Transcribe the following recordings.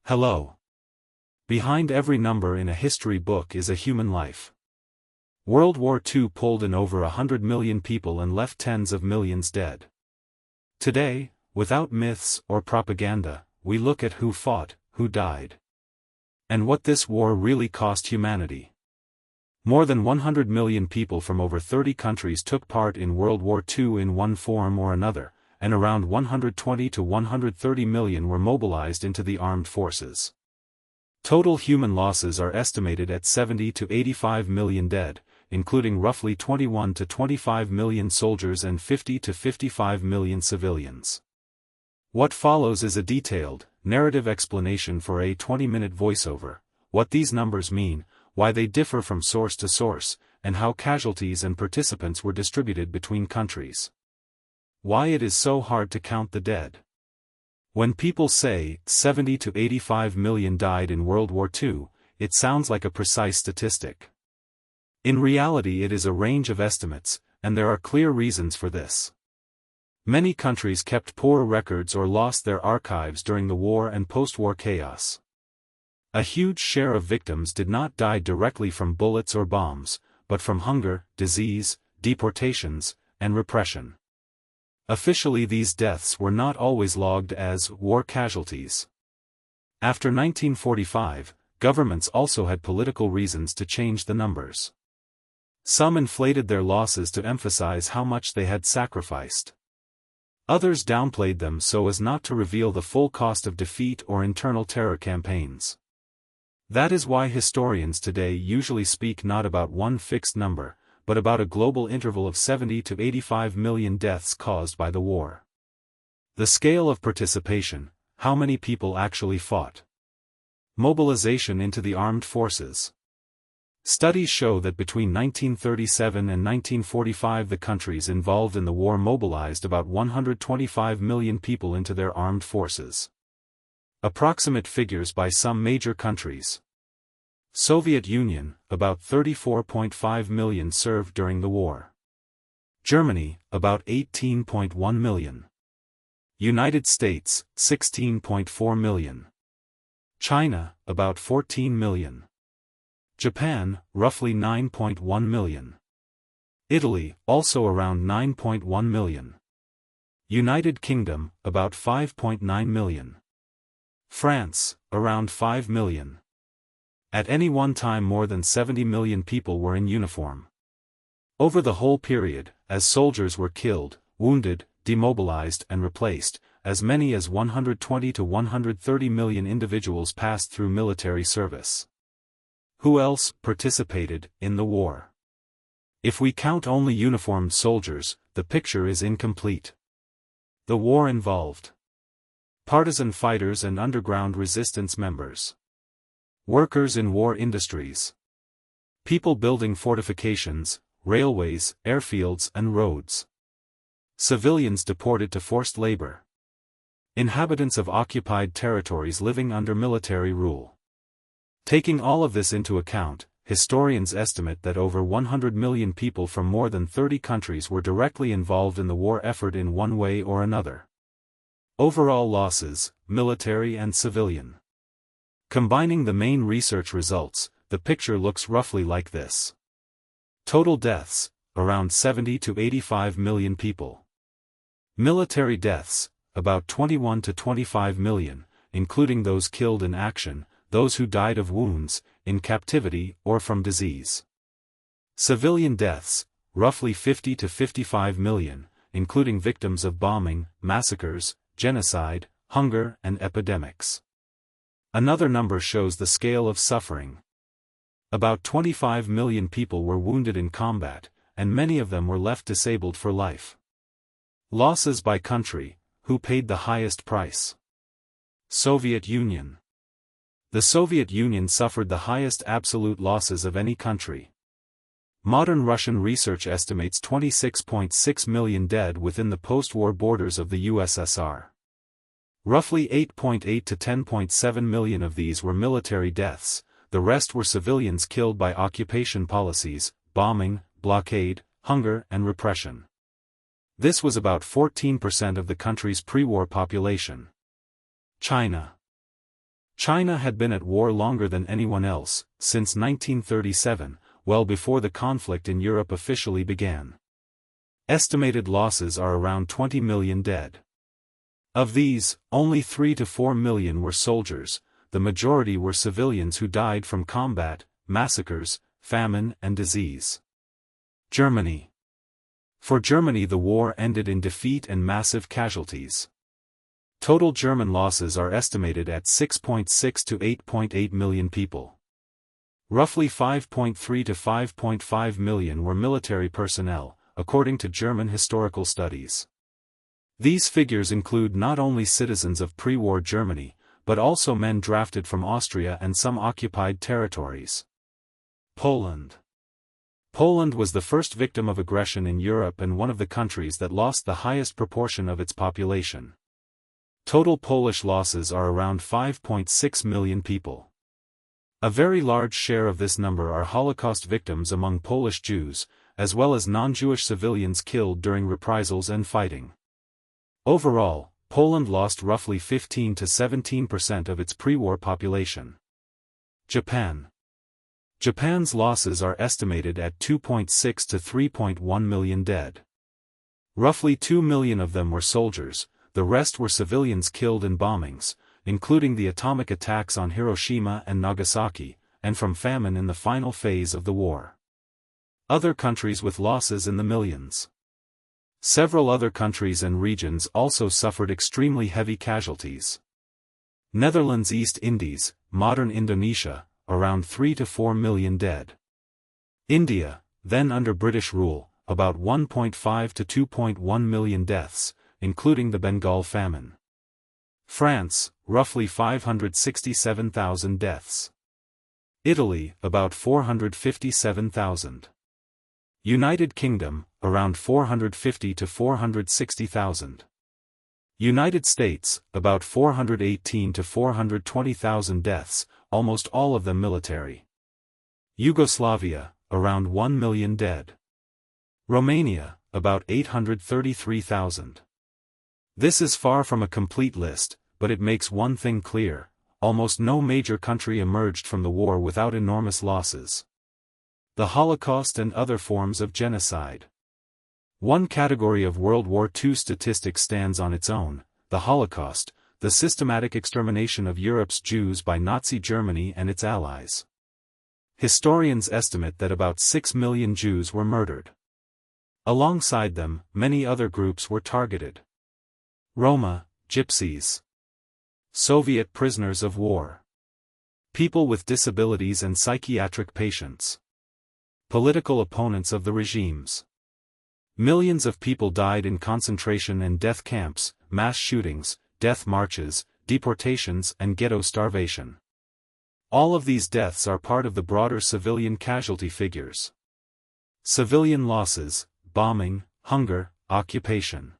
Hello. Behind every number in a history book is a human life. World War II pulled in over 100 million people and left tens of millions dead. Today, without myths or propaganda, we look at who fought, who died, and what this war really cost humanity. More than 100 million people from over 30 countries took part in World War II in one form or another, and around 120 to 130 million were mobilized into the armed forces. Total human losses are estimated at 70 to 85 million dead, including roughly 21 to 25 million soldiers and 50 to 55 million civilians. What follows is a detailed, narrative explanation for a 20-minute voiceover, what these numbers mean, why they differ from source to source, and how casualties and participants were distributed between countries. Why it is so hard to count the dead. When people say 70 to 85 million died in World War II, it sounds like a precise statistic. In reality, it is a range of estimates, and there are clear reasons for this. Many countries kept poor records or lost their archives during the war and post-war chaos. A huge share of victims did not die directly from bullets or bombs, but from hunger, disease, deportations, and repression. Officially, these deaths were not always logged as war casualties. After 1945, governments also had political reasons to change the numbers. Some inflated their losses to emphasize how much they had sacrificed. Others downplayed them so as not to reveal the full cost of defeat or internal terror campaigns. That is why historians today usually speak not about one fixed number, but about a global interval of 70 to 85 million deaths caused by the war. The scale of participation, how many people actually fought. Mobilization into the armed forces. Studies show that between 1937 and 1945 the countries involved in the war mobilized about 125 million people into their armed forces. Approximate figures by some major countries. Soviet Union, about 34.5 million served during the war. Germany, about 18.1 million. United States, 16.4 million. China, about 14 million. Japan, roughly 9.1 million. Italy, also around 9.1 million. United Kingdom, about 5.9 million. France, around 5 million. At any one time more than 70 million people were in uniform. Over the whole period, as soldiers were killed, wounded, demobilized and replaced, as many as 120 to 130 million individuals passed through military service. Who else participated in the war? If we count only uniformed soldiers, the picture is incomplete. The war involved partisan fighters and underground resistance members. Workers in war industries. People building fortifications, railways, airfields and roads. Civilians deported to forced labor. Inhabitants of occupied territories living under military rule. Taking all of this into account, historians estimate that over 100 million people from more than 30 countries were directly involved in the war effort in one way or another. Overall losses, military and civilian. Combining the main research results, the picture looks roughly like this. Total deaths, around 70 to 85 million people. Military deaths, about 21 to 25 million, including those killed in action, those who died of wounds, in captivity or from disease. Civilian deaths, roughly 50 to 55 million, including victims of bombing, massacres, genocide, hunger and epidemics. Another number shows the scale of suffering. About 25 million people were wounded in combat, and many of them were left disabled for life. Losses by country, who paid the highest price? Soviet Union. The Soviet Union suffered the highest absolute losses of any country. Modern Russian research estimates 26.6 million dead within the post-war borders of the USSR. Roughly 8.8 to 10.7 million of these were military deaths, the rest were civilians killed by occupation policies, bombing, blockade, hunger and repression. This was about 14% of the country's pre-war population. China. China had been at war longer than anyone else, since 1937, well before the conflict in Europe officially began. Estimated losses are around 20 million dead. Of these, only 3 to 4 million were soldiers, the majority were civilians who died from combat, massacres, famine and disease. Germany. For Germany the war ended in defeat and massive casualties. Total German losses are estimated at 6.6 to 8.8 million people. Roughly 5.3 to 5.5 million were military personnel, according to German historical studies. These figures include not only citizens of pre-war Germany, but also men drafted from Austria and some occupied territories. Poland. Poland was the first victim of aggression in Europe and one of the countries that lost the highest proportion of its population. Total Polish losses are around 5.6 million people. A very large share of this number are Holocaust victims among Polish Jews, as well as non-Jewish civilians killed during reprisals and fighting. Overall, Poland lost roughly 15 to 17% of its pre-war population. Japan. Japan's losses are estimated at 2.6 to 3.1 million dead. Roughly 2 million of them were soldiers, the rest were civilians killed in bombings, including the atomic attacks on Hiroshima and Nagasaki, and from famine in the final phase of the war. Other countries with losses in the millions. Several other countries and regions also suffered extremely heavy casualties. Netherlands East Indies, modern Indonesia, around 3 to 4 million dead. India, then under British rule, about 1.5 to 2.1 million deaths, including the Bengal famine. France, roughly 567,000 deaths. Italy, about 457,000. United Kingdom, around 450 to 460,000. United States, about 418 to 420,000 deaths, almost all of them military. Yugoslavia, around 1 million dead. Romania, about 833,000. This is far from a complete list, but it makes one thing clear: almost no major country emerged from the war without enormous losses. The Holocaust and other forms of genocide. One category of World War II statistics stands on its own: the Holocaust, the systematic extermination of Europe's Jews by Nazi Germany and its allies. Historians estimate that about 6 million Jews were murdered. Alongside them, many other groups were targeted. Roma, Gypsies, Soviet prisoners of war, people with disabilities and psychiatric patients, political opponents of the regimes. Millions of people died in concentration and death camps, mass shootings, death marches, deportations and ghetto starvation. All of these deaths are part of the broader civilian casualty figures. Civilian losses, bombing, hunger, occupation.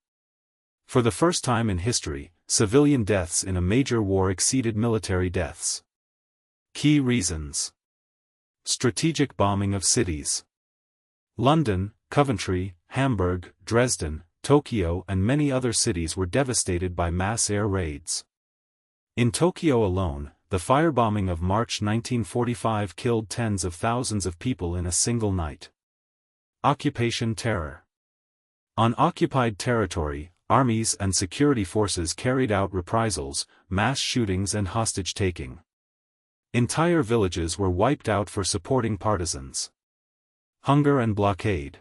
For the first time in history, civilian deaths in a major war exceeded military deaths. Key reasons. Strategic bombing of cities. London, Coventry, Hamburg, Dresden, Tokyo and many other cities were devastated by mass air raids. In Tokyo alone, the firebombing of March 1945 killed tens of thousands of people in a single night. Occupation terror. On occupied territory, armies and security forces carried out reprisals, mass shootings and hostage-taking. Entire villages were wiped out for supporting partisans. Hunger and blockade.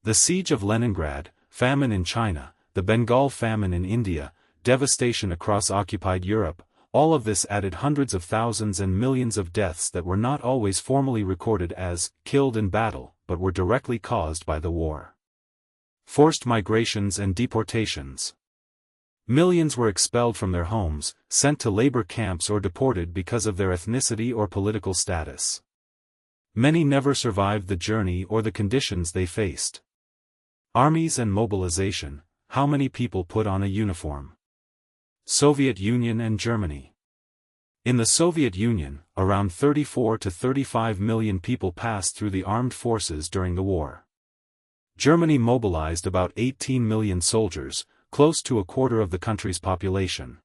The siege of Leningrad, famine in China, the Bengal famine in India, devastation across occupied Europe, all of this added hundreds of thousands and millions of deaths that were not always formally recorded as killed in battle, but were directly caused by the war. Forced migrations and deportations. Millions were expelled from their homes, sent to labor camps or deported because of their ethnicity or political status. Many never survived the journey or the conditions they faced. Armies and mobilization. How many people put on a uniform? Soviet Union and Germany. In the Soviet Union, around 34 to 35 million people passed through the armed forces during the war. Germany mobilized about 18 million soldiers, close to a quarter of the country's population.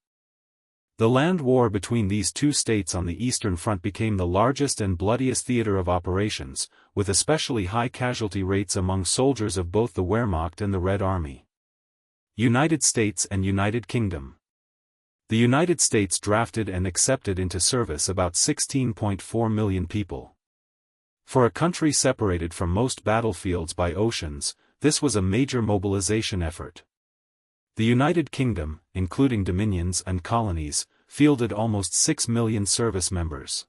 The land war between these two states on the Eastern Front became the largest and bloodiest theater of operations, with especially high casualty rates among soldiers of both the Wehrmacht and the Red Army. United States and United Kingdom. The United States drafted and accepted into service about 16.4 million people. For a country separated from most battlefields by oceans, this was a major mobilization effort. The United Kingdom, including dominions and colonies, fielded almost 6 million service members.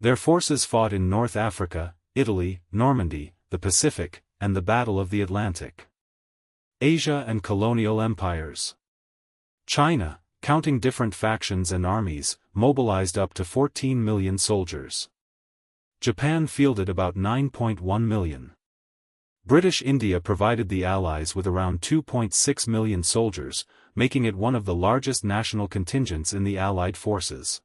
Their forces fought in North Africa, Italy, Normandy, the Pacific, and the Battle of the Atlantic. Asia and colonial empires. China, counting different factions and armies, mobilized up to 14 million soldiers. Japan fielded about 9.1 million. British India provided the Allies with around 2.6 million soldiers, making it one of the largest national contingents in the Allied forces.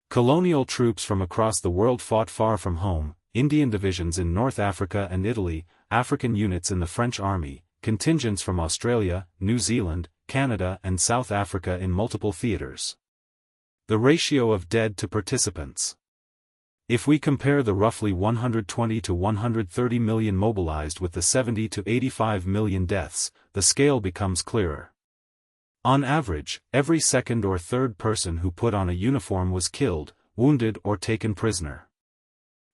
Colonial troops from across the world fought far from home, Indian divisions in North Africa and Italy, African units in the French army, contingents from Australia, New Zealand, Canada and South Africa in multiple theaters. The ratio of dead to participants. If we compare the roughly 120 to 130 million mobilized with the 70 to 85 million deaths, the scale becomes clearer. On average, every second or third person who put on a uniform was killed, wounded or taken prisoner.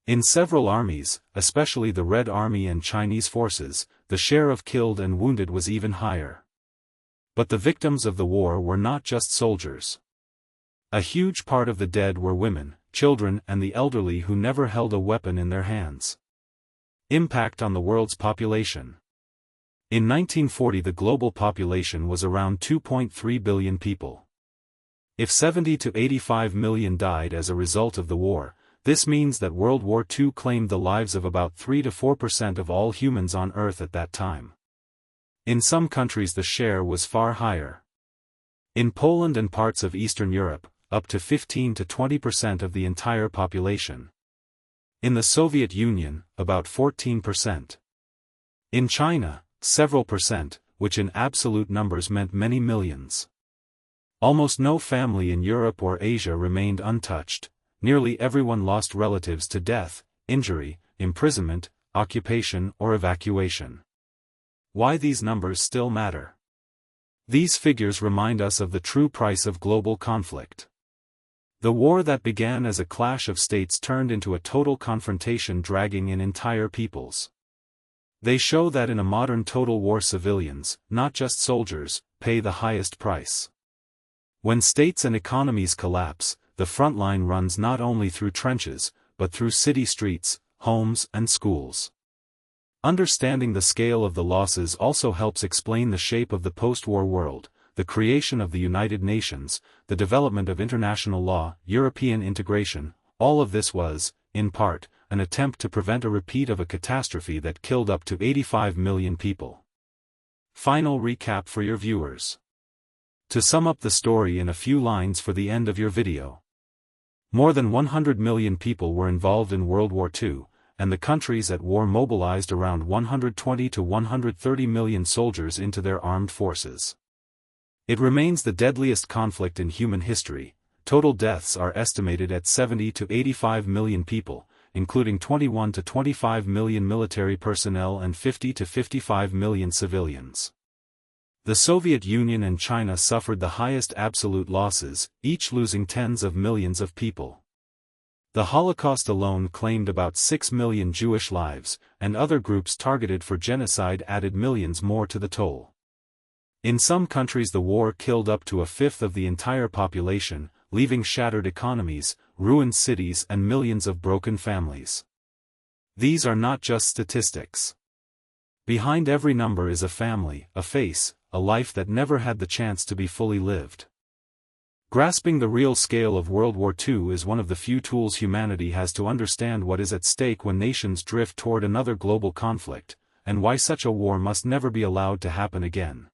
In several armies, especially the Red Army and Chinese forces, the share of killed and wounded was even higher. But the victims of the war were not just soldiers. A huge part of the dead were women, children and the elderly who never held a weapon in their hands. Impact on the world's population. In 1940 the global population was around 2.3 billion people. If 70 to 85 million died as a result of the war, this means that World War II claimed the lives of about 3 to 4% of all humans on Earth at that time. In some countries the share was far higher. In Poland and parts of Eastern Europe, up to 15 to 20% of the entire population. In the Soviet Union, about 14%. In China, several percent, which in absolute numbers meant many millions. Almost no family in Europe or Asia remained untouched. Nearly everyone lost relatives to death, injury, imprisonment, occupation or evacuation. Why these numbers still matter? These figures remind us of the true price of global conflict. The war that began as a clash of states turned into a total confrontation dragging in entire peoples. They show that in a modern total war civilians, not just soldiers, pay the highest price. When states and economies collapse, the front line runs not only through trenches, but through city streets, homes and schools. Understanding the scale of the losses also helps explain the shape of the post-war world, the creation of the United Nations, the development of international law, European integration. All of this was, in part, an attempt to prevent a repeat of a catastrophe that killed up to 85 million people. Final recap for your viewers. To sum up the story in a few lines for the end of your video. More than 100 million people were involved in World War II, and the countries at war mobilized around 120 to 130 million soldiers into their armed forces. It remains the deadliest conflict in human history. Total deaths are estimated at 70 to 85 million people, including 21 to 25 million military personnel and 50 to 55 million civilians. The Soviet Union and China suffered the highest absolute losses, each losing tens of millions of people. The Holocaust alone claimed about 6 million Jewish lives, and other groups targeted for genocide added millions more to the toll. In some countries the war killed up to a fifth of the entire population, leaving shattered economies, ruined cities and millions of broken families. These are not just statistics. Behind every number is a family, a face, a life that never had the chance to be fully lived. Grasping the real scale of World War II is one of the few tools humanity has to understand what is at stake when nations drift toward another global conflict, and why such a war must never be allowed to happen again.